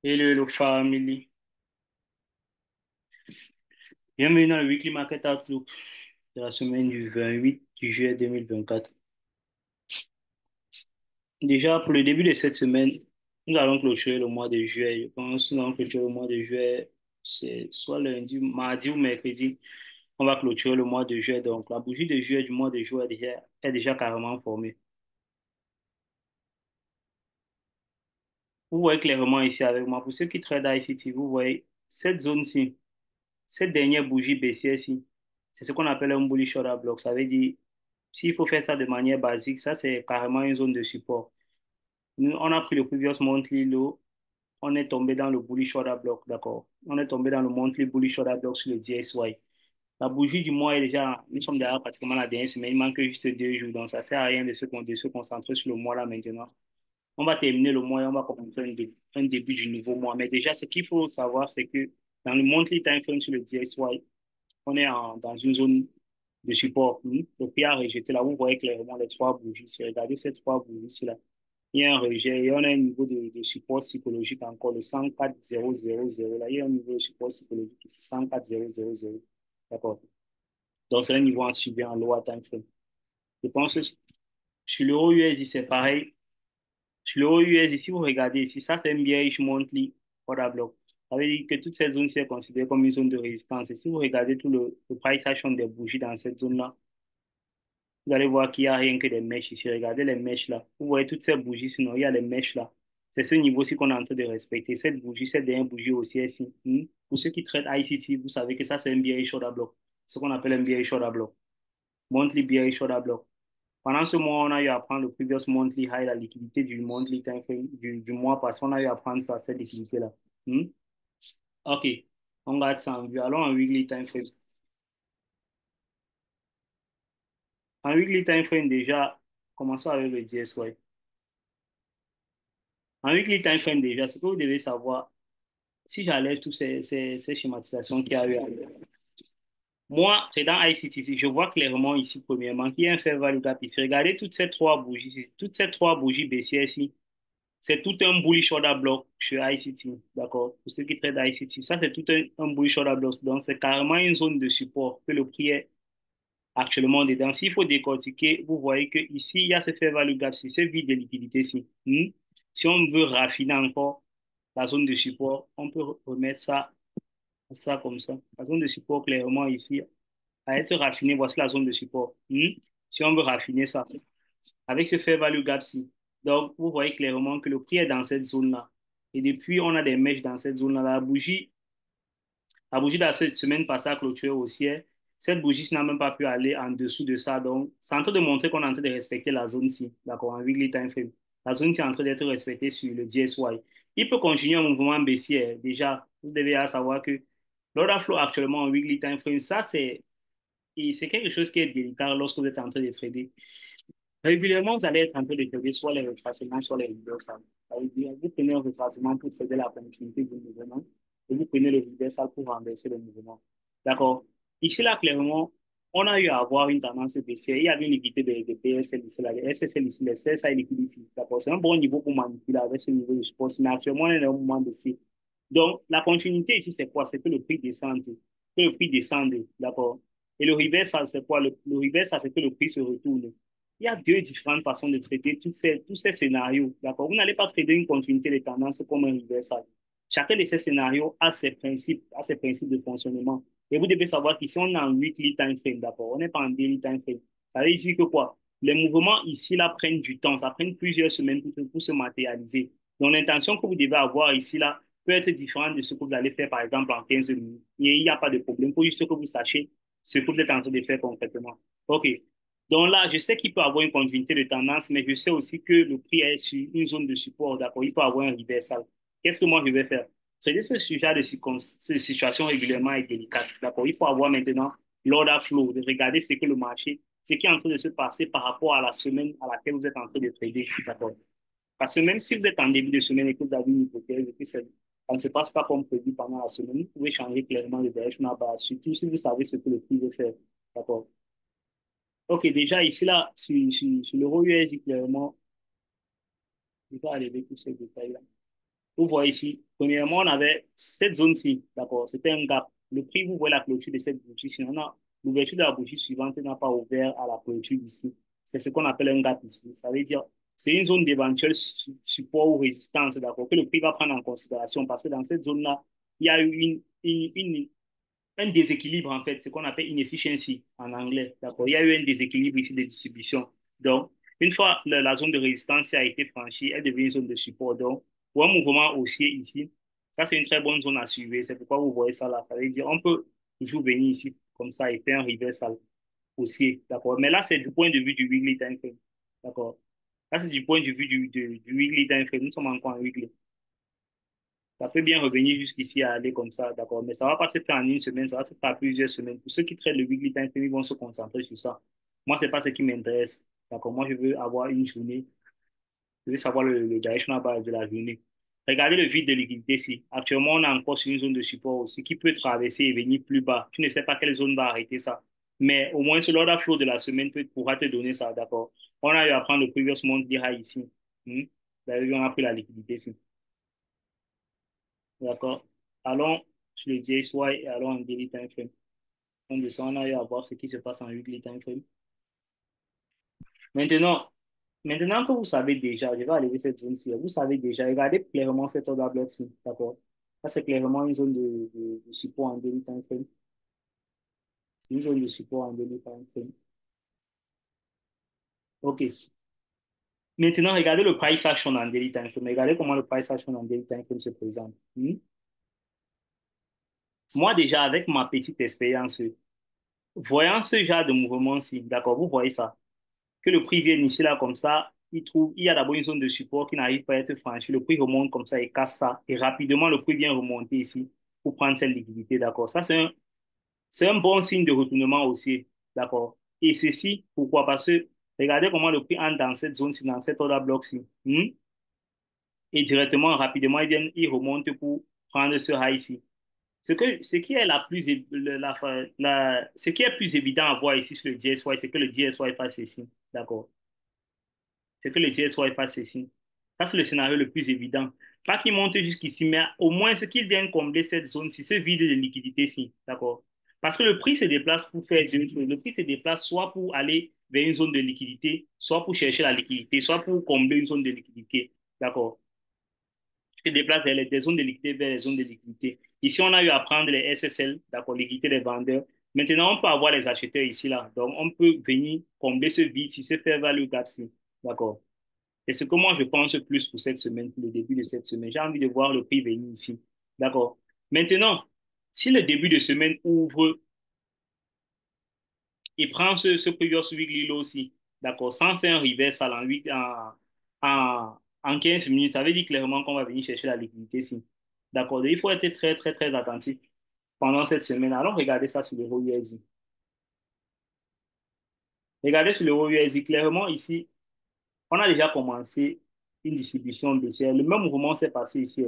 Hello family. Bienvenue dans le Weekly Market Outlook de la semaine du 28 du juillet 2024. Déjà, pour le début de cette semaine, nous allons clôturer le mois de juillet. Je pense que nous allons clôturer le mois de juillet, c'est soit lundi, mardi ou mercredi. On va clôturer le mois de juillet. Donc, la bougie de juillet du mois de juillet est déjà carrément formée. Vous voyez clairement ici avec moi, pour ceux qui trade ICT, vous voyez cette zone-ci. Cette dernière bougie baissière-ci, c'est ce qu'on appelle un bullish order block. Ça veut dire, s'il faut faire ça de manière basique, ça c'est carrément une zone de support. Nous, on a pris le previous monthly low, on est tombé dans le bullish order block, d'accord? On est tombé dans le monthly bullish order block sur le DXY. La bougie du mois est déjà, nous sommes déjà pratiquement la dernière semaine, il manque juste 2 jours, donc ça ne sert à rien de se concentrer sur le mois là maintenant. On va terminer le mois et on va commencer un début du nouveau mois. Mais déjà, ce qu'il faut savoir, c'est que dans le monthly time frame sur le DXY, on est dans une zone de support. Le prix a rejeté là, vous voyez clairement les trois bougies. Si vous regardez ces trois bougies là, il y a un rejet et on a un niveau de support psychologique encore, le 104,000 là. Il y a un niveau de support psychologique ici, 104,000. D'accord. Donc, c'est un niveau en suivi en lower time frame. Je pense que sur l'euro USD, c'est pareil. Sur l'euro USD, si vous regardez ici, ça c'est un bearish monthly order block. Ça veut dire que toute cette zone-ci est considérée comme une zone de résistance. Et si vous regardez tout le price action des bougies dans cette zone-là, vous allez voir qu'il n'y a rien que des mèches ici. Regardez les mèches là. Vous voyez toutes ces bougies, sinon il y a les mèches là. C'est ce niveau-ci qu'on est en train de respecter. Cette bougie, cette dernière bougie aussi ici. Pour ceux qui traitent ICT, vous savez que ça, c'est un bearish order block. Ce qu'on appelle un bearish order block. Monthly bearish order block. Pendant ce mois, on a eu à prendre le previous monthly high, la liquidité du monthly time frame du mois, parce qu'on a eu à prendre ça, cette liquidité-là. Hmm? OK. On garde ça en vue. Allons en weekly time frame. En weekly time frame, déjà, commençons avec le DSY. En weekly time frame, déjà, ce que vous devez savoir, si j'enlève toutes ces schématisations qu'il y a eu, moi, c'est dans ICTC, je vois clairement ici, premièrement, qu'il y a un fair value gap ici. Regardez toutes ces trois bougies baissières ici. C'est tout un bullish order block sur ICT, d'accord? Pour ceux qui traitent ICT, ça, c'est tout un bullish order block. Donc, c'est carrément une zone de support que le prix est actuellement dedans. S'il faut décortiquer, vous voyez que ici il y a ce fair value gap, c'est ce vide de liquidité-ci. Si on veut raffiner encore la zone de support, on peut remettre ça comme ça. La zone de support, clairement, ici, à être raffinée, voici la zone de support. Si on veut raffiner ça, avec ce fair value gap-ci. Donc, vous voyez clairement que le prix est dans cette zone-là. Et depuis, on a des mèches dans cette zone-là. La bougie de la semaine passée a clôturé haussière. Cette bougie n'a même pas pu aller en dessous de ça. Donc, c'est en train de montrer qu'on est en train de respecter la zone-ci, d'accord, en weekly time frame. La zone-ci est en train d'être respectée sur le DSY. Il peut continuer un mouvement baissier. Déjà, vous devez savoir que l'order flow actuellement en weekly time frame, ça, c'est quelque chose qui est délicat lorsque vous êtes en train de trader. Régulièrement, vous allez être en train de trader soit les retracements, soit les reversals. Ça veut dire, vous prenez un retracement pour trader la continuité du mouvement et vous prenez le reversal pour renverser le mouvement. D'accord? Ici, là, clairement, on a eu à avoir une tendance baissière. Il y avait une liquidité de PSL ici, là, les SSL ici, les CSA liquidité ici. D'accord? C'est un bon niveau pour manipuler avec ce niveau de support. Mais actuellement, on est dans un moment baissier. Donc, la continuité ici, c'est quoi? C'est que le prix descende. Que le prix descende. D'accord? Et le reversal, c'est quoi? Le reversal, c'est que le prix se retourne. Il y a deux différentes façons de traiter tous ces scénarios. D'accord? Vous n'allez pas traiter une continuité de tendance comme un reversal. Chacun de ces scénarios a ses principes de fonctionnement. Et vous devez savoir qu'ici, on est en weekly time frame, d'accord? On n'est pas en daily time frame. Ça veut dire que quoi? Les mouvements ici, là, prennent du temps. Ça prend plusieurs semaines pour se matérialiser. Donc, l'intention que vous devez avoir ici, là, peut être différente de ce que vous allez faire, par exemple, en 15 minutes. Et il n'y a pas de problème. Il faut juste que vous sachiez ce que vous êtes en train de faire concrètement. OK. Donc là, je sais qu'il peut avoir une continuité de tendance, mais je sais aussi que le prix est sur une zone de support, d'accord? Il peut avoir un reversal. Qu'est-ce que moi je vais faire? C'est ce sujet de situation régulièrement est délicate, d'accord? Il faut avoir maintenant l'order flow, de regarder ce que le marché, ce qui est en train de se passer par rapport à la semaine à laquelle vous êtes en train de trader, d'accord? Parce que même si vous êtes en début de semaine et que vous avez une hypothèse et que ça ne se passe pas comme prévu pendant la semaine, vous pouvez changer clairement le direction à bas, surtout si vous savez ce que le prix veut faire, d'accord? Ok, déjà ici, là, sur l'euro USD, clairement, je vais enlever tous ces détails-là. Vous voyez ici, premièrement, on avait cette zone-ci, d'accord, c'était un gap. Le prix, vous voyez la clôture de cette bougie, sinon l'ouverture de la bougie suivante n'a pas ouvert à la clôture ici. C'est ce qu'on appelle un gap ici. Ça veut dire, c'est une zone d'éventuel support ou résistance, d'accord, que le prix va prendre en considération parce que dans cette zone-là, il y a eu un déséquilibre, en fait, ce qu'on appelle inefficiency en anglais. D'accord? Il y a eu un déséquilibre ici de distribution. Donc, une fois la zone de résistance a été franchie, elle devient une zone de support. Donc, pour un mouvement haussier ici, ça, c'est une très bonne zone à suivre. C'est pourquoi vous voyez ça là. Ça veut dire on peut toujours venir ici comme ça et faire un reversal haussier. D'accord? Mais là, c'est du point de vue du weekly time frame. D'accord? Là, c'est du point de vue du weekly time frame. Nous sommes encore en weekly. Ça peut bien revenir jusqu'ici à aller comme ça, d'accord. Mais ça ne va pas se faire en une semaine, ça va se faire en plusieurs semaines. Pour ceux qui traitent le weekly time frame, ils vont se concentrer sur ça. Moi, ce n'est pas ce qui m'intéresse, d'accord. Moi, je veux avoir une journée, je veux savoir le directional bar de la journée. Regardez le vide de liquidité ici. Actuellement, on est encore sur une zone de support aussi qui peut traverser et venir plus bas. Tu ne sais pas quelle zone va arrêter ça. Mais au moins, ce l'order flow de la semaine pourra te donner ça, d'accord. On a eu à prendre le previous monthly high ici. Hmm? D'ailleurs, on a pris la liquidité ici. D'accord. Allons sur le DXY et allons en daily time frame. On descend, on a eu à voir ce qui se passe en weekly time frame. Maintenant, maintenant que vous savez déjà, je vais aller cette zone-ci. Vous savez déjà, regardez clairement cet order block-ci. D'accord. Ça, c'est clairement une zone de support en daily time frame. C'est une zone de support en daily time frame. OK. Maintenant, regardez le price action en daily time frame. Regardez comment le price action en daily time frame se présente. Hmm? Moi, déjà, avec ma petite expérience, voyant ce genre de mouvement-ci, d'accord, vous voyez ça, que le prix vienne ici, là, comme ça, il y a d'abord une zone de support qui n'arrive pas à être franchie. Le prix remonte comme ça et casse ça. Et rapidement, le prix vient remonter ici pour prendre cette liquidité, d'accord? Ça, c'est un bon signe de retournement haussier, d'accord? Et ceci, pourquoi? Parce que regardez comment le prix entre dans cette zone-ci, dans cet order bloc-ci. Et directement, rapidement, il remonte pour prendre ce high ici. Ce qui est ce qui est plus évident à voir ici sur le DSY, c'est que le DSY fasse ceci. D'accord? C'est que le DSY fasse ceci. Ça, c'est le scénario le plus évident. Pas qu'il monte jusqu'ici, mais au moins ce qu'il vient combler cette zone-ci, ce vide de liquidité-ci. D'accord? Parce que le prix se déplace pour faire deux choses. Le prix se déplace soit pour aller vers une zone de liquidité, soit pour chercher la liquidité, soit pour combler une zone de liquidité. D'accord? Se déplace des zones de liquidité vers les zones de liquidité. Ici, on a eu à prendre les SSL, d'accord, liquidité des vendeurs. Maintenant, on peut avoir les acheteurs ici, là. Donc, on peut venir combler ce vide si c'est fair value gap-ci. D'accord. Et ce que moi, je pense plus pour cette semaine, pour le début de cette semaine. J'ai envie de voir le prix venir ici. D'accord. Maintenant, si le début de semaine ouvre et prend ce previous weekly low aussi, d'accord, sans faire un reversal en 15 minutes, ça veut dire clairement qu'on va venir chercher la liquidité ici. D'accord. Il faut être très, très, très attentif pendant cette semaine. Alors, regardez ça sur l'euro USD. Regardez sur l'euro USD. Clairement, ici, on a déjà commencé une distribution baissière. Le même mouvement s'est passé ici.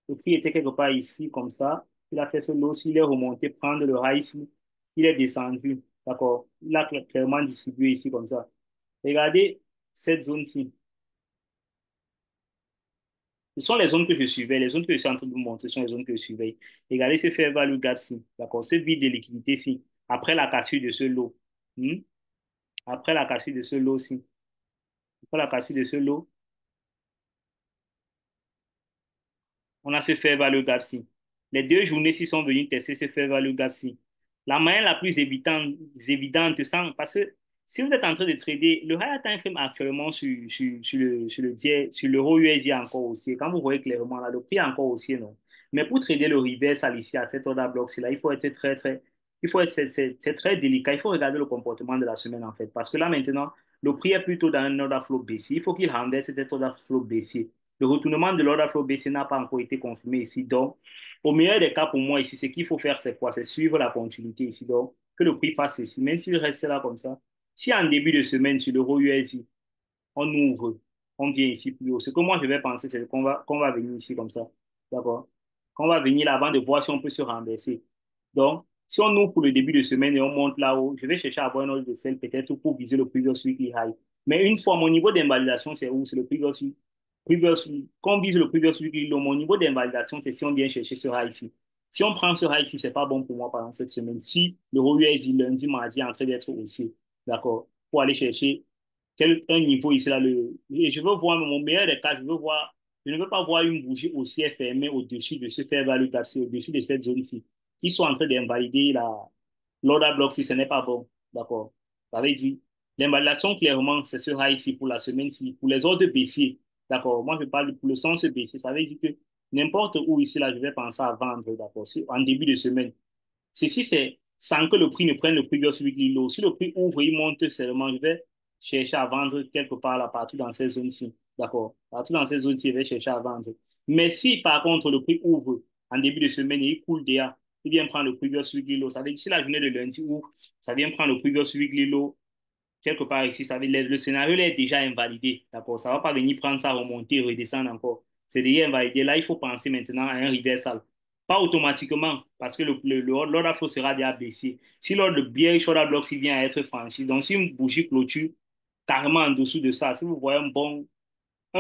Le prix était quelque part ici, comme ça. Il a fait ce lot, il est remonté, prendre le high ici. Il est descendu. D'accord. Il a clairement distribué ici, comme ça. Regardez cette zone-ci. Ce sont les zones que je suivais, les zones que je suis en train de vous montrer ce sont les zones que je suivais. Regardez ce fair value gap-ci, d'accord, ce vide de liquidité-ci, après la cassure de ce lot. Hmm? Après la cassure de ce lot-ci, après la cassure de ce lot, on a ce fair value gap-ci. Les deux journées-ci sont venues tester ce fair value gap-ci. La manière la plus évidente, parce que si vous êtes en train de trader, le higher time frame actuellement sur l'euro USD est encore haussier. Quand vous voyez clairement là, le prix est encore haussier, non? Mais pour trader le reversal ici à cet order block, là, il faut être très, très, il faut être, c'est très délicat. Il faut regarder le comportement de la semaine, en fait. Parce que là, maintenant, le prix est plutôt dans un order flow baissier. Il faut qu'il renverse cet order flow baissier. Le retournement de l'order flow baissier n'a pas encore été confirmé ici. Donc, au meilleur des cas, pour moi, ici, ce qu'il faut faire, c'est quoi? C'est suivre la continuité ici. Donc, que le prix fasse ceci, même s'il reste là comme ça. Si en début de semaine, sur l'euro USD, on ouvre, on vient ici plus haut, ce que moi, je vais penser, c'est qu'on va venir ici comme ça. D'accord? Qu'on va venir là avant de voir si on peut se renverser. Donc, si on ouvre pour le début de semaine et on monte là-haut, je vais chercher à avoir une ordre de sel peut-être pour viser le previous weekly high. Mais une fois, mon niveau d'invalidation, c'est où? C'est le previous week. Previous, quand on vise le previous weekly low, mon niveau d'invalidation, c'est si on vient chercher ce high ici. Si on prend ce high ici, c'est pas bon pour moi pendant cette semaine. Si l'euro USD lundi, mardi est en train d'être haussier, d'accord, pour aller chercher un niveau ici là, et je veux voir mon meilleur des cas, je ne veux pas voir une bougie haussière fermée au-dessus de ce fair value gap, au-dessus de cette zone-ci, qui sont en train d'invalider l'order block si ce n'est pas bon, d'accord. Ça veut dire, l'invalidation, clairement, c'est ce high ici pour la semaine-ci. Pour les ordres baissiers, d'accord. Moi, je parle pour le sens baissier. Ça veut dire que n'importe où ici, là, je vais penser à vendre, d'accord, en début de semaine. Ceci, c'est sans que le prix ne prenne le previous weekly low. Si le prix ouvre, il monte seulement, je vais chercher à vendre quelque part là, partout dans ces zones-ci. D'accord? Partout dans ces zones-ci, je vais chercher à vendre. Mais si, par contre, le prix ouvre en début de semaine et il coule déjà, il vient prendre le previous weekly low. Ça veut dire que si la journée de lundi ouvre, ça vient prendre le previous weekly low quelque part ici, ça veut dire le scénario là est déjà invalidé. D'accord? Ça ne va pas venir prendre ça, remonter, redescendre encore. C'est déjà invalidé. Là, il faut penser maintenant à un reversal. Pas automatiquement, parce que l'ordre flow sera déjà baissé. Si l'ordre de bearish order block vient à être franchi, donc si une bougie clôture carrément en dessous de ça, si vous voyez un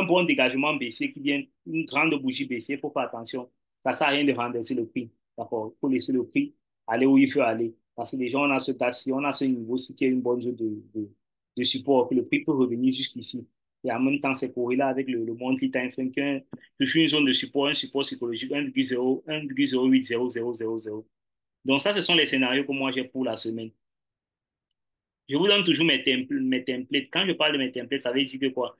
bon dégagement baissier qui vient, une grande bougie baissière, il faut faire attention. Ça ne sert à rien de renverser le prix. D'accord? Il faut laisser le prix aller où il faut aller. Parce que déjà, on a ce date-ci, on a ce niveau-ci qui est une bonne zone de support, que le prix peut revenir jusqu'ici. Et en même temps, c'est corrélé avec le monthly time frame, qui est toujours une zone de support, un support psychologique 1,080000. Donc ça, ce sont les scénarios que moi j'ai pour la semaine. Je vous donne toujours mes templates. Quand je parle de mes templates, ça veut dire que quoi?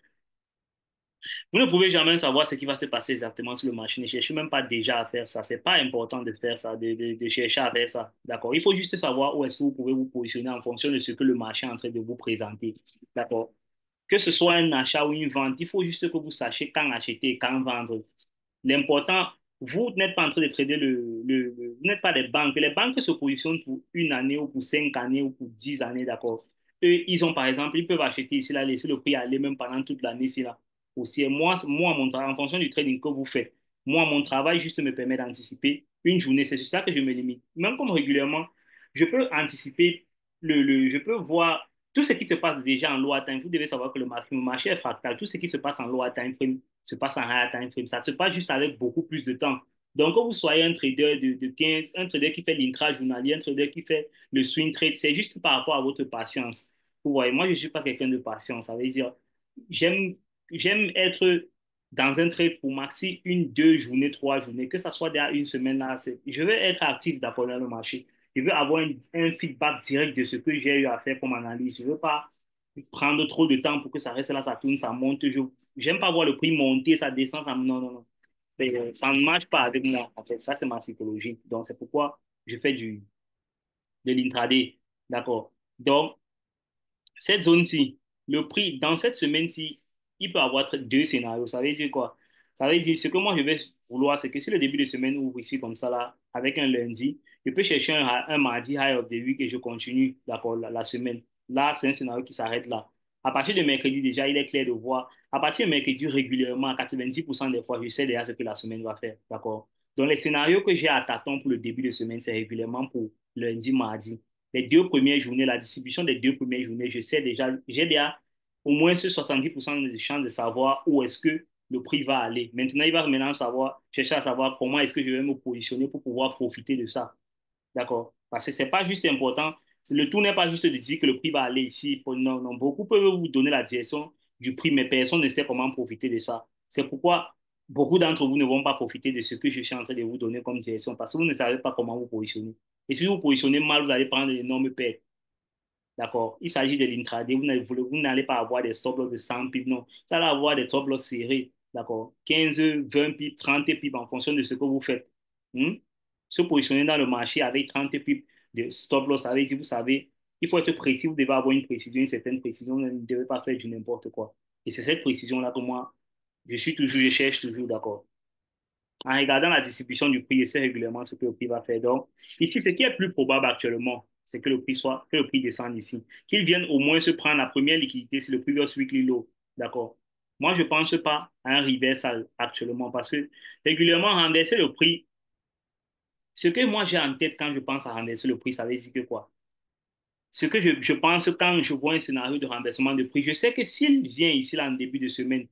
Vous ne pouvez jamais savoir ce qui va se passer exactement sur le marché. Ne cherchez même pas déjà à faire ça. C'est pas important de faire ça, de chercher à faire ça. D'accord? Il faut juste savoir où est-ce que vous pouvez vous positionner en fonction de ce que le marché est en train de vous présenter. D'accord? Que ce soit un achat ou une vente, il faut juste que vous sachiez quand acheter et quand vendre. L'important, vous n'êtes pas en train de trader vous n'êtes pas des banques. Les banques se positionnent pour une année ou pour 5 années ou pour 10 années, d'accord? Eux, ils ont, par exemple, ils peuvent acheter ici, là, laisser le prix aller même pendant toute l'année ici, là. Aussi, et moi, mon travail, en fonction du trading que vous faites, moi, mon travail juste me permet d'anticiper une journée. C'est sur ça que je me limite. Même comme régulièrement, je peux anticiper je peux voir tout ce qui se passe déjà en lower time. Vous devez savoir que le marché est fractal. Tout ce qui se passe en lower time frame se passe en higher time frame. Ça se passe juste avec beaucoup plus de temps. Donc, que vous soyez un trader de 15, un trader qui fait l'intra-journalier, un trader qui fait le swing trade, c'est juste par rapport à votre patience. Vous voyez, moi, je ne suis pas quelqu'un de patience. Ça veut dire, j'aime, j'aime être dans un trade pour maxi une, 2 journées, 3 journées, que ça soit déjà une semaine là. Je veux être actif d'accord dans le marché. Je veux avoir un feedback direct de ce que j'ai eu à faire comme analyse. Je ne veux pas prendre trop de temps pour que ça reste là, ça tourne, ça monte. Je n'aime pas voir le prix monter, ça descend. Non, non, non. Ça ne marche pas avec moi. En fait, ça, c'est ma psychologie. Donc, c'est pourquoi je fais de l'intraday. D'accord. Donc, cette zone-ci, le prix, dans cette semaine-ci, il peut y avoir deux scénarios. Ça veut dire quoi? Ça veut dire, ce que moi je vais vouloir, c'est que si le début de semaine ouvre ici comme ça, là, avec un lundi, je peux chercher un mardi high of the week et je continue, d'accord, la semaine. Là, c'est un scénario qui s'arrête là. À partir de mercredi, déjà, il est clair de voir. À partir de mercredi, régulièrement, à 90% des fois, je sais déjà ce que la semaine va faire, d'accord? Donc, les scénarios que j'ai à tâtons pour le début de semaine, c'est régulièrement pour lundi, mardi les 2 premières journées, la distribution des 2 premières journées, je sais déjà, j'ai déjà au moins ce 70% de chances de savoir où est-ce que le prix va aller. Maintenant, il va maintenant chercher à savoir comment est-ce que je vais me positionner pour pouvoir profiter de ça. D'accord? Parce que c'est pas juste important. Le tout n'est pas juste de dire que le prix va aller ici. Non, non. Beaucoup peuvent vous donner la direction du prix, mais personne ne sait comment profiter de ça. C'est pourquoi beaucoup d'entre vous ne vont pas profiter de ce que je suis en train de vous donner comme direction parce que vous ne savez pas comment vous positionner. Et si vous positionnez mal, vous allez prendre d'énormes pertes. D'accord? Il s'agit de l'intraday. Vous n'allez pas avoir des stop loss de 100 pips, non. Vous allez avoir des stop loss serrés. D'accord? 15, 20 pips, 30 pips en fonction de ce que vous faites. Hmm? Se positionner dans le marché avec 30 pips de stop loss, avec, vous savez, il faut être précis. Vous devez avoir une précision, une certaine précision. Vous ne devez pas faire du n'importe quoi. Et c'est cette précision-là que moi, je cherche toujours, d'accord? En regardant la distribution du prix, je sais régulièrement ce que le prix va faire. Donc, ici, ce qui est plus probable actuellement, c'est que le prix descende ici. Qu'il vienne au moins se prendre la première liquidité sur le previous weekly low. D'accord? Moi, je ne pense pas à un reversal actuellement parce que régulièrement, renverser le prix, ce que moi j'ai en tête quand je pense à renverser le prix, ça veut dire que quoi? Ce que je pense quand je vois un scénario de renversement de prix, je sais que s'il vient ici là, en début de semaine,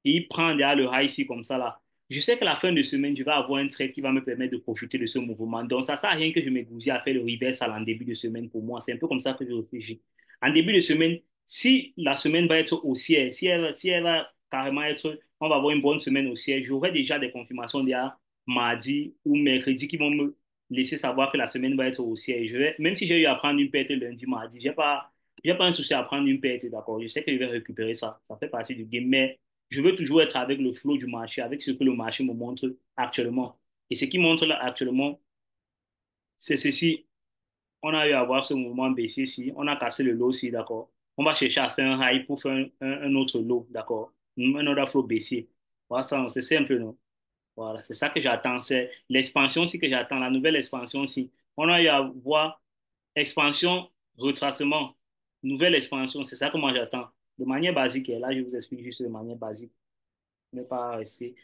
et il prend derrière le high ici comme ça là, je sais que la fin de semaine, je vais avoir un trade qui va me permettre de profiter de ce mouvement. Donc, ça ne sert à rien que je m'égousie à faire le reversal en début de semaine pour moi. C'est un peu comme ça que je réfléchis. En début de semaine, si la semaine va être haussière, si elle va carrément être, on va avoir une bonne semaine haussière, j'aurai déjà des confirmations déjà mardi ou mercredi qui vont me laisser savoir que la semaine va être haussière. Même si j'ai eu à prendre une perte lundi, mardi, j'ai pas un souci à prendre une perte, d'accord. Je sais que je vais récupérer ça. Ça fait partie du game. Mais je veux toujours être avec le flow du marché, avec ce que le marché me montre actuellement. Et ce qui montre là actuellement, c'est ceci. On a eu à voir ce mouvement baisser ici. On a cassé le low ici, d'accord. On va chercher à faire un high pour faire un autre low, d'accord. Un autre flow baissier. Voilà, ça, c'est simple, non? Voilà, c'est ça que j'attends. C'est l'expansion aussi que j'attends, la nouvelle expansion aussi. On a eu à voir expansion, retracement, nouvelle expansion. C'est ça que moi j'attends. De manière basique. Et là, je vous explique juste de manière basique. Ne pas rester.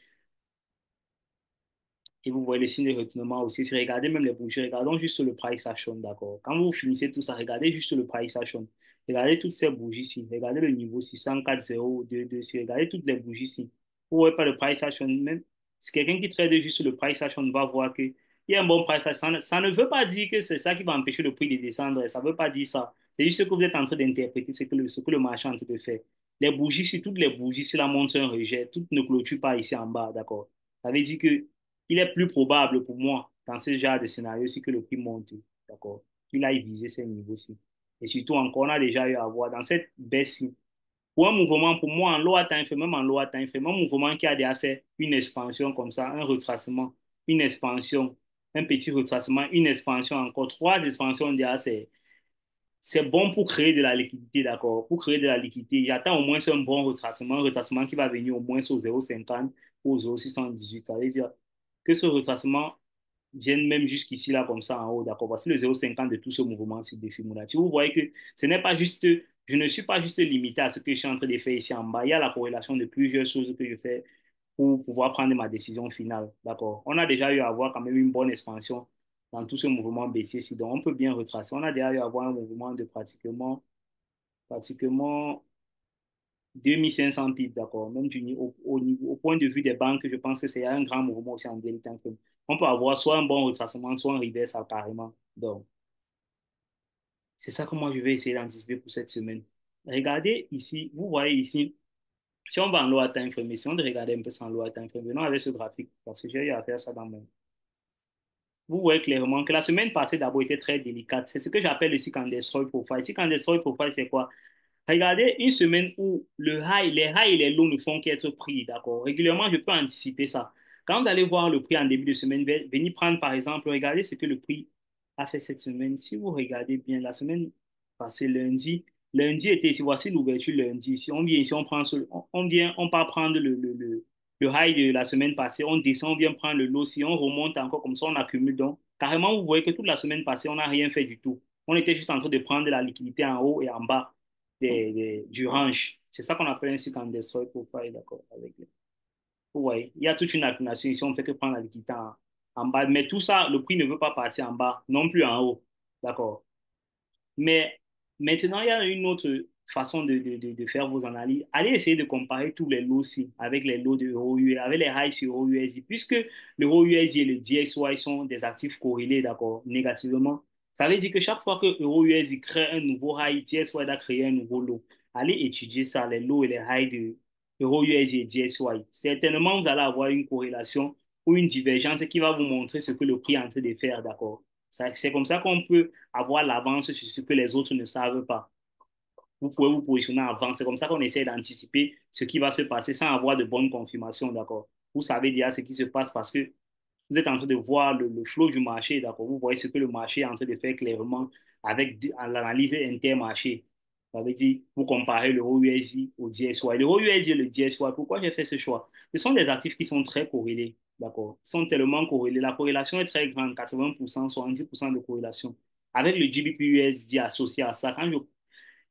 Et vous voyez les signes de retournement aussi. Si regardez même les bougies, regardons juste le price action, d'accord. Quand vous finissez tout ça, regardez juste le price action. Regardez toutes ces bougies-ci. Regardez le niveau 604,022. Si regardez toutes les bougies-ci. Vous ne voyez pas le price action même. Si quelqu'un qui trade juste le price action va voir qu'il y a un bon price action. Ça ne veut pas dire que c'est ça qui va empêcher le prix de descendre. Ça ne veut pas dire ça. C'est juste que vous êtes en train d'interpréter ce que le marché est en train de faire. Les bougies, si toutes les bougies, si la montre un rejet, toutes ne clôturent pas ici en bas, d'accord. Ça veut dire que il est plus probable pour moi, dans ce genre de scénario-ci, que le prix monte, d'accord, qu'il aille viser ces niveaux-ci. Et surtout, encore, on a déjà eu à voir dans cette baisse-ci, pour un mouvement, pour moi, en lower time frame, même en lower time frame, un mouvement qui a déjà fait une expansion comme ça, un retracement, une expansion, un petit retracement, une expansion encore, trois expansions déjà, c'est bon pour créer de la liquidité, d'accord? Pour créer de la liquidité, j'attends au moins un bon retracement, un retracement qui va venir au moins au 0,50 ou au 0,618. Ça veut dire que ce retracement vienne même jusqu'ici, là, comme ça, en haut, d'accord? Voici le 0,50 de tout ce mouvement de Fibonacci. Vous voyez que ce n'est pas juste, je ne suis pas juste limité à ce que je suis en train de faire ici en bas. Il y a la corrélation de plusieurs choses que je fais pour pouvoir prendre ma décision finale, d'accord? On a déjà eu à avoir quand même une bonne expansion dans tout ce mouvement baissier-ci. Donc, on peut bien retracer. On a déjà eu à avoir un mouvement de pratiquement 2500 pips, d'accord. Même au point de vue des banques, je pense que c'est un grand mouvement aussi en daily time frame. On peut avoir soit un bon retracement, soit un reversal carrément. Donc, c'est ça que moi, je vais essayer d'anticiper pour cette semaine. Regardez ici, vous voyez ici, si on va en lower time frame, essayons de regarder un peu sans lower time frame. Venons avec ce graphique, parce que j'ai eu à faire ça dans mon... Vous voyez clairement que la semaine passée d'abord était très délicate. C'est ce que j'appelle ici quand destroy profile. Ici, quand destroy profile, c'est quoi? Regardez une semaine où les highs et les lows ne font qu'être pris, d'accord? Régulièrement, je peux anticiper ça. Quand vous allez voir le prix en début de semaine, venez prendre par exemple, regardez ce que le prix a fait cette semaine. Si vous regardez bien, la semaine passée, lundi était ici, voici l'ouverture lundi. Si on vient ici, on vient, on part prendre le high de la semaine passée, on descend, on vient prendre le low, si on remonte encore comme ça, on accumule donc. Carrément, vous voyez que toute la semaine passée, on n'a rien fait du tout. On était juste en train de prendre de la liquidité en haut et en bas du range. C'est ça qu'on appelle ainsi quand destroy profile, d'accord. Ouais, il y a toute une accumulation ici, on ne fait que prendre la liquidité en bas. Mais tout ça, le prix ne veut pas passer en bas, non plus en haut. D'accord. Mais maintenant, il y a une autre façon de faire vos analyses. Allez essayer de comparer tous les lots-ci avec les lots de euro USD, avec les highs sur euro USD, puisque l'euro USD et le DXY sont des actifs corrélés, d'accord, négativement. Ça veut dire que chaque fois que euro USD crée un nouveau high, DXY doit créer un nouveau lot. Allez étudier ça, les lots et les highs de euro USD et DXY. Certainement, vous allez avoir une corrélation ou une divergence qui va vous montrer ce que le prix est en train de faire, d'accord. C'est comme ça qu'on peut avoir l'avance sur ce que les autres ne savent pas. Vous pouvez vous positionner avant. C'est comme ça qu'on essaie d'anticiper ce qui va se passer sans avoir de bonnes confirmations, d'accord? Vous savez déjà ce qui se passe parce que vous êtes en train de voir le flow du marché, d'accord? Vous voyez ce que le marché est en train de faire clairement avec l'analyse intermarché. Ça veut dire, vous comparez l'euro USD au DSY. L'euro USD et le DSY, pourquoi j'ai fait ce choix? Ce sont des actifs qui sont très corrélés, d'accord? Ils sont tellement corrélés. La corrélation est très grande, 80%, 70% de corrélation. Avec le GBP USD associé à ça,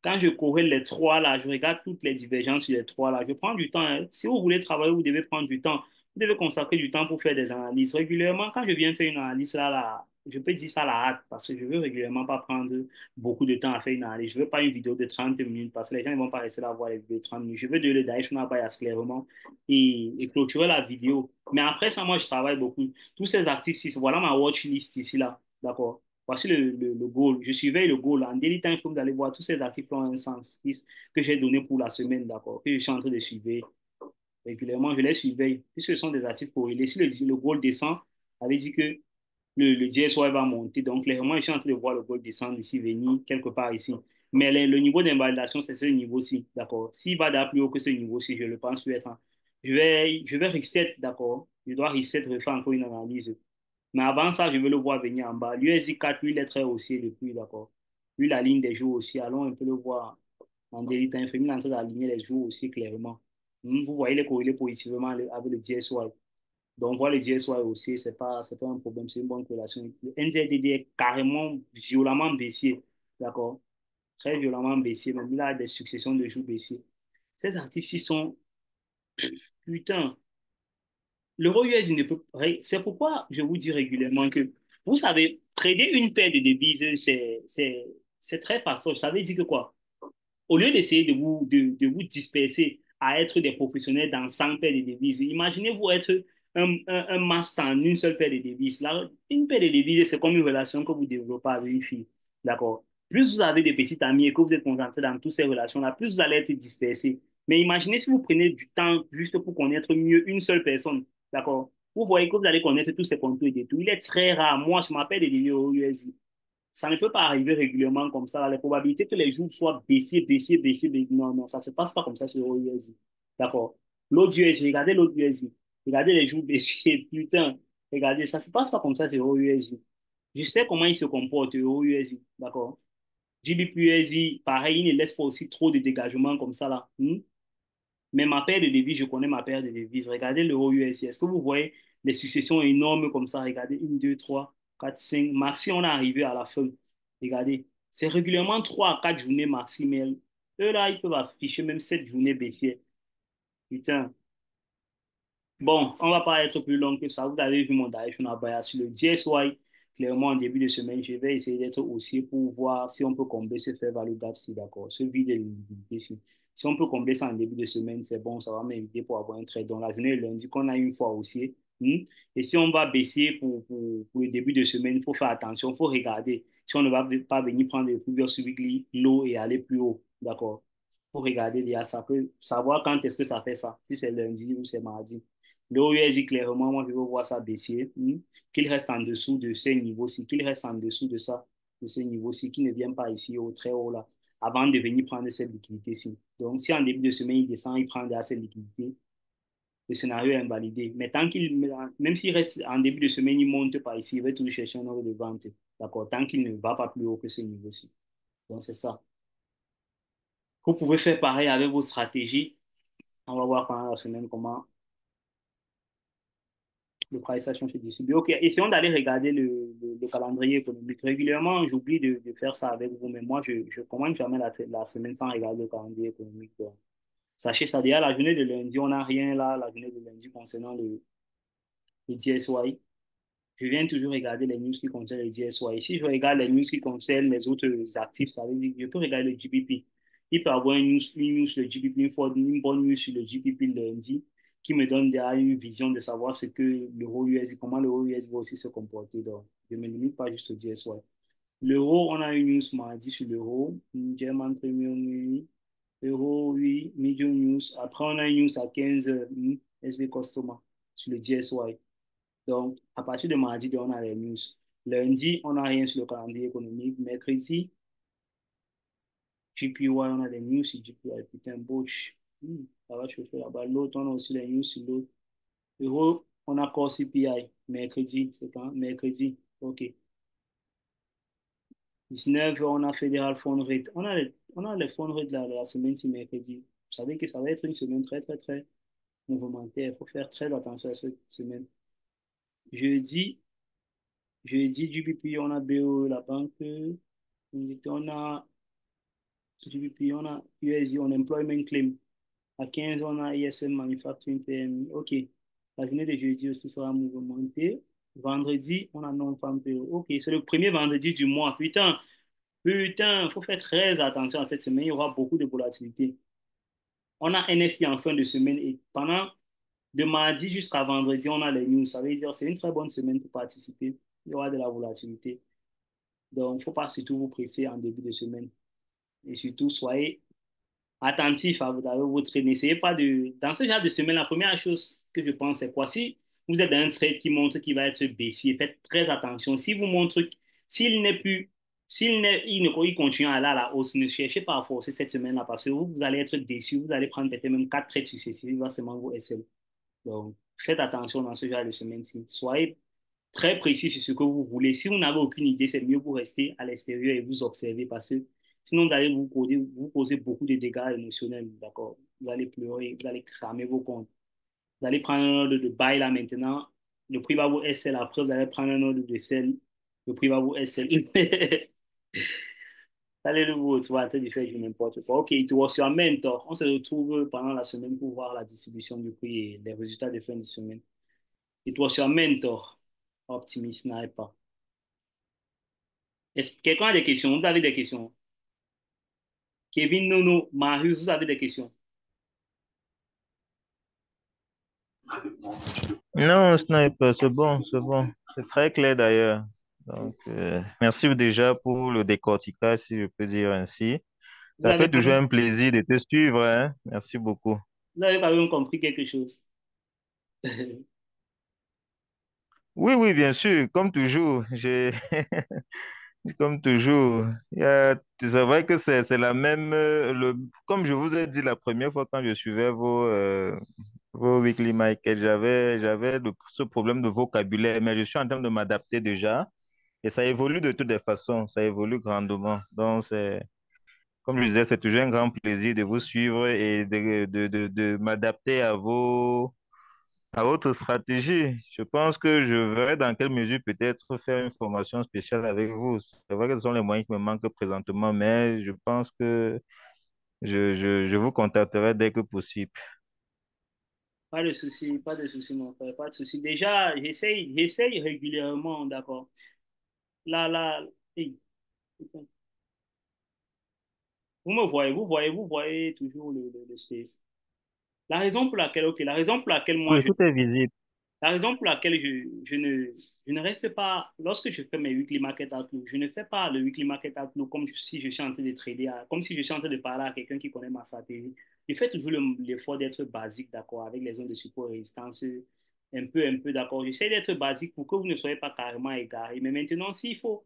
quand je corrèle les trois là, je regarde toutes les divergences sur les trois là. Je prends du temps, hein. Si vous voulez travailler, vous devez prendre du temps. Vous devez consacrer du temps pour faire des analyses régulièrement. Quand je viens faire une analyse là, je peux dire ça à la hâte parce que je veux régulièrement pas prendre beaucoup de temps à faire une analyse. Je veux pas une vidéo de 30 minutes parce que les gens ne vont pas rester là à voir les vidéos de 30 minutes. Je veux de le directional bias clairement et clôturer la vidéo. Mais après ça, moi, je travaille beaucoup. Tous ces actifs, voilà ma watch list ici, là. D'accord? Voici le goal. Je surveille le goal. En daily time, vous allez voir tous ces actifs ont un sens que j'ai donné pour la semaine, d'accord? Que je suis en train de suivre régulièrement. Je les surveille puisque ce sont des actifs corrélés. Si le goal descend, ça veut dire que le DSY va monter. Donc, clairement, je suis en train de voir le gold descendre ici, venir quelque part ici. Mais le niveau d'invalidation, c'est ce niveau-ci, d'accord? S'il va d'ailleurs plus haut que ce niveau-ci, je le pense peut être. Je vais reset, d'accord? Je dois reset, refaire encore une analyse. Mais avant ça, je veux le voir venir en bas. L'USI 4, lui, il est très haussier depuis, d'accord? Lui, la ligne des jours aussi, allons un peu le voir en daily time frame. Il est en train d'aligner les jours aussi clairement. Vous voyez les corrélés positivement avec le DSY. Donc, voir le DSY aussi, c'est pas un problème, c'est une bonne corrélation. Le NZDD est carrément violemment baissier, d'accord? Très violemment baissier, même il a des successions de jours baissiers. Ces actifs-ci sont, putain, l'euro US ne peut pas. C'est pourquoi je vous dis régulièrement que, vous savez, trader une paire de devises, c'est très facile. Ça veut dire que quoi? Au lieu d'essayer de vous disperser à être des professionnels dans 100 paires de devises, imaginez-vous être un master en une seule paire de devises. Là, une paire de devises, c'est comme une relation que vous développez avec une fille. D'accord? Plus vous avez des petits amis et que vous êtes concentré dans toutes ces relations-là, plus vous allez être dispersé. Mais imaginez si vous prenez du temps juste pour connaître mieux une seule personne. D'accord? Vous voyez que vous allez connaître tous ses contours et tout. Il est très rare. Moi, je m'appelle des devises au USI. Ça ne peut pas arriver régulièrement comme ça. Les probabilités que les jours soient baissiers, baissiers, baissiers, baissiers, non, non, ça ne se passe pas comme ça sur l'USI. D'accord? L'autre USI, regardez l'autre USI. Regardez les jours baissiers, putain. Regardez, ça ne se passe pas comme ça sur l'USI. Je sais comment il se comporte au USI. D'accord? GBP USI, pareil, il ne laisse pas aussi trop de dégagement comme ça là. Mais ma paire de devises, je connais ma paire de devises. Regardez l'euro USD. Est-ce que vous voyez les successions énormes comme ça? Regardez, 1, 2, 3, 4, 5. Maxi, on est arrivé à la fin. Regardez, c'est régulièrement 3 à 4 journées maxi, mais eux là, ils peuvent afficher même 7 journées baissières. Putain. Bon, on va pas être plus long que ça. Vous avez vu mon direction à sur le DSY. Clairement, en début de semaine, je vais essayer d'être haussier pour voir si on peut combler ce fair value gap, si d'accord, ce vide de liquidité. Si on peut combler ça en début de semaine, c'est bon, ça va m'inviter pour avoir un trade. Donc, la journée de lundi, qu'on a une fois haussier. Et si on va baisser pour le début de semaine, il faut faire attention, il faut regarder si on ne va pas venir prendre le previous weekly low et aller plus haut. D'accord? Il faut regarder déjà ça, peut savoir quand est-ce que ça fait ça, si c'est lundi ou c'est mardi. Le OUSI, clairement, moi, je veux voir ça baisser, qu'il reste en dessous de ce niveau-ci, qu'il reste en dessous de ça, de ce niveau-ci, qu'il ne vienne pas ici au très haut là, avant de venir prendre cette liquidité-ci. Donc, si en début de semaine, il descend, il prend déjà cette liquidité, le scénario est invalidé. Mais tant qu'il, même s'il reste en début de semaine, il ne monte pas ici, il va toujours chercher un ordre de vente. D'accord? Tant qu'il ne va pas plus haut que ce niveau-ci. Donc, c'est ça. Vous pouvez faire pareil avec vos stratégies. On va voir pendant la semaine comment le price action se distribue. OK, essayons d'aller regarder le calendrier économique. Régulièrement, j'oublie de faire ça avec vous, mais moi, je commence jamais la semaine sans regarder le calendrier économique. Donc, sachez ça, déjà, la journée de lundi, on n'a rien là, la journée de lundi concernant le DSY. Je viens toujours regarder les news qui concernent le DSY. Si je regarde les news qui concernent les autres actifs, ça veut dire que je peux regarder le GBP. Il peut y avoir une news sur le GBP, une bonne news sur le GBP lundi, qui me donne déjà une vision de savoir ce que l'euro USD, comment l'euro USD va aussi se comporter. Donc, je ne me limite pas juste au DSY. L'euro, on a une news mardi sur l'euro. German Premium, oui. Euro, oui. Medium news. Après, on a une news à 15h, SB Customer sur le DSY. Donc, à partir de mardi, on a les news. Lundi, on n'a rien sur le calendrier économique. Mercredi, GPY, on a des news sur GPY. Putain, bouch. Ça va chauffer là-bas. L'autre, on a aussi les news sur l'autre. Euro, on a Core CPI. Mercredi, c'est quand? Mercredi. OK. 19, on a Federal Fund Rate. On a les Fund Rate de la semaine, c'est mercredi. Vous savez que ça va être une semaine très, très, très mouvementée. Il faut faire très attention à cette semaine. Jeudi, jeudi, GBP, on a BO, la banque. On a GBP, on a USD, on a Employment Claim. À 15, on a ISM Manufacturing PMI. OK. La journée de jeudi aussi sera mouvementée. Vendredi, on annonce un peu. Ok, c'est le premier vendredi du mois. Putain, putain, il faut faire très attention à cette semaine. Il y aura beaucoup de volatilité. On a NFI en fin de semaine et pendant de mardi jusqu'à vendredi, on a les news. Ça veut dire que c'est une très bonne semaine pour participer. Il y aura de la volatilité. Donc, il ne faut pas surtout vous presser en début de semaine. Et surtout, soyez attentif à votre trade. N'essayez pas de... Dans ce genre de semaine, la première chose que je pense, c'est quoi? Si vous êtes dans un trade qui montre qu'il va être baissier, faites très attention. Si vous montre, s'il n'est plus, il continue à aller à la hausse, ne cherchez pas à forcer cette semaine-là parce que vous allez être déçu. Vous allez prendre peut-être même 4 trades successifs, il va seulement vous SL. Donc, faites attention dans ce genre de semaine-ci. Soyez très précis sur ce que vous voulez. Si vous n'avez aucune idée, c'est mieux vous rester à l'extérieur et vous observer parce que sinon vous allez vous causer beaucoup de dégâts émotionnels, d'accord? Vous allez pleurer, vous allez cramer vos comptes. Vous allez prendre un ordre de bail là maintenant, le prix va vous SL après, vous allez prendre un ordre de sel, le prix va vous SL. Allez le vous retrouver en train de faire du n'importe quoi. Ok, it was your mentor. On se retrouve pendant la semaine pour voir la distribution du prix et les résultats de fin de semaine. It was your mentor, Optimist Sniper. Quelqu'un a des questions? Vous avez des questions? Kevin, Nono, Marius, vous avez des questions? Non, Sniper, c'est bon, c'est bon. C'est très clair d'ailleurs. Donc, merci déjà pour le décortiquage, si je peux dire ainsi. Vous Ça avez fait quand toujours même, un plaisir de te suivre, hein. Merci beaucoup. vous avez quand même compris quelque chose. Oui, oui, bien sûr, comme toujours. Comme toujours. C'est vrai que c'est la même. Comme je vous ai dit la première fois quand je suivais vos Weekly Michael, j'avais ce problème de vocabulaire, mais je suis en train de m'adapter déjà. Et ça évolue de toutes les façons, ça évolue grandement. Donc, comme je disais, c'est toujours un grand plaisir de vous suivre et de m'adapter à votre stratégie. Je pense que je verrai dans quelle mesure peut-être faire une formation spéciale avec vous. C'est vrai que ce sont les moyens qui me manquent présentement, mais je pense que je vous contacterai dès que possible. Pas de souci, mon frère, pas de souci. Déjà, j'essaye régulièrement, d'accord. Là, hey, putain. Vous voyez toujours le space. La raison pour laquelle moi, Oui, tout est visible. la raison pour laquelle je ne reste pas, lorsque je fais mes weekly market outlook, je ne fais pas le weekly market outlook comme si je suis en train de trader, comme si je suis en train de parler à quelqu'un qui connaît ma stratégie. Je fais toujours l'effort d'être basique, d'accord, avec les zones de support et résistance, un peu, d'accord. J'essaie d'être basique pour que vous ne soyez pas carrément égaré. Mais maintenant, s'il faut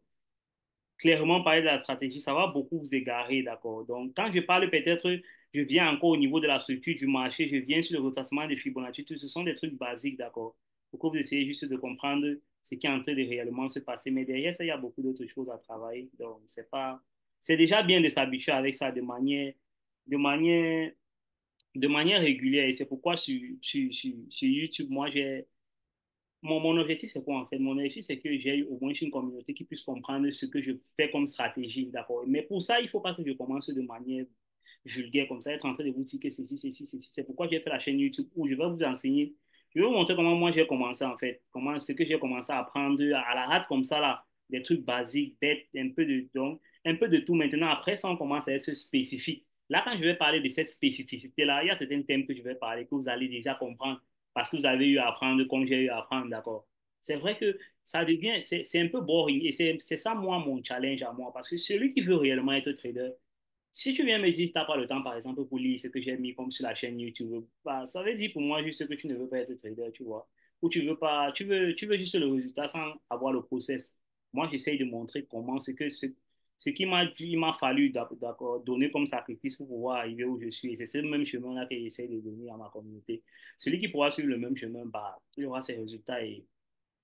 clairement parler de la stratégie, ça va beaucoup vous égarer, d'accord? Donc, quand je parle peut-être, je viens encore au niveau de la structure du marché, je viens sur le retracement de Fibonacci, tout ce sont des trucs basiques, d'accord? Pour que vous essayez juste de comprendre ce qui est en train de réellement se passer. Mais derrière ça, il y a beaucoup d'autres choses à travailler. Donc, c'est déjà bien de s'habituer avec ça de manière, de manière régulière. Et c'est pourquoi sur YouTube, moi, mon objectif, c'est quoi en fait? Mon objectif, c'est que j'ai au moins une communauté qui puisse comprendre ce que je fais comme stratégie, d'accord? Mais pour ça, il ne faut pas que je commence de manière vulgaire comme ça, être en train de vous dire que ceci, ceci, ceci. C'est pourquoi j'ai fait la chaîne YouTube où je vais vous enseigner. Je vais vous montrer comment moi j'ai commencé en fait, comment ce que j'ai commencé à apprendre à la rate comme ça là, des trucs basiques, bêtes, un peu de tout. Maintenant, après ça, on commence à être spécifique. Là, quand je vais parler de cette spécificité-là, il y a certains thèmes que je vais parler que vous allez déjà comprendre parce que vous avez eu à apprendre comme j'ai eu à apprendre, d'accord? C'est vrai que ça devient, c'est un peu boring et c'est ça, moi, mon challenge à moi. Parce que celui qui veut réellement être trader, si tu viens me dire que tu n'as pas le temps, par exemple, pour lire ce que j'ai mis comme sur la chaîne YouTube, bah, ça veut dire pour moi juste que tu ne veux pas être trader, tu vois. Ou tu veux pas, tu veux juste le résultat sans avoir le process. Moi, j'essaye de montrer comment ce qui il m'a fallu d'accord, donner comme sacrifice pour pouvoir arriver où je suis. Et c'est ce même chemin-là que j'essaie de donner à ma communauté. Celui qui pourra suivre le même chemin, bah, il aura ses résultats et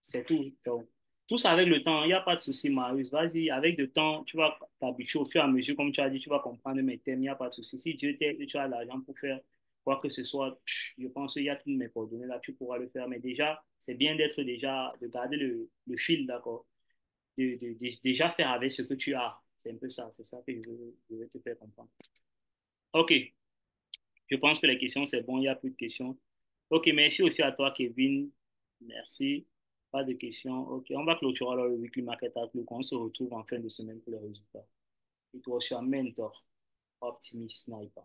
c'est tout. Donc, tout ça avec le temps, il n'y a pas de souci, Marius. Vas-y, avec le temps, tu vas t'habituer au fur et à mesure, comme tu as dit, tu vas comprendre mes thèmes, il n'y a pas de souci. Si Dieu t'aide et tu as l'argent pour faire quoi que ce soit, je pense qu'il y a toutes mes coordonnées là, tu pourras le faire. Mais déjà, c'est bien de garder le fil, d'accord? Déjà faire avec ce que tu as. C'est un peu ça, c'est ça que je veux te faire comprendre. Ok, je pense que les questions, c'est bon, il n'y a plus de questions. Ok, merci aussi à toi, Kevin. Merci. Pas de questions. OK, on va clôturer alors le Weekly Market Outlook. On se retrouve en fin de semaine pour les résultats. Et toi, je suis un mentor, optimiste sniper.